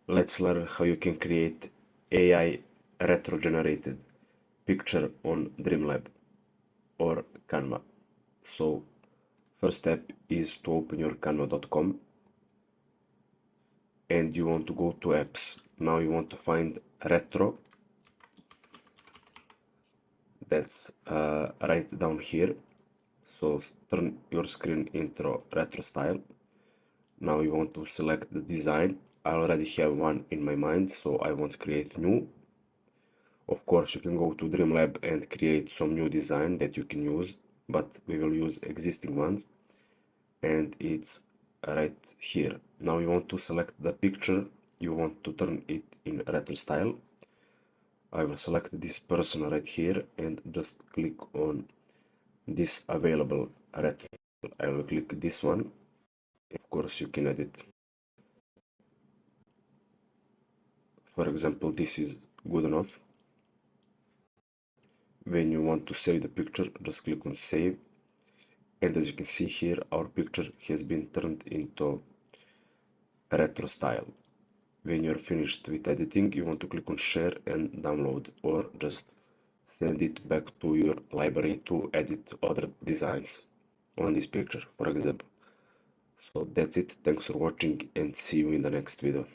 Let's learn how you can create AI retro-generated picture on Dreamlab or Canva. So first step is to open your canva.com and you want to go to apps. Now you want to find retro. That's right down here. So turn your screen into retro style. Now you want to select the design. I already have one in my mind, so I want to create new. Of course, you can go to Dreamlab and create some new design that you can use, but we will use existing ones. And it's right here. Now you want to select the picture. You want to turn it in retro style. I will select this person right here and just click on this available retro. I will click this one. Of course, you can edit. For example, this is good enough. When you want to save the picture, just click on save. And as you can see here, our picture has been turned into retro style. When you're finished with editing, you want to click on share and download, or just send it back to your library to edit other designs on this picture, for example. So that's it. Thanks for watching and see you in the next video.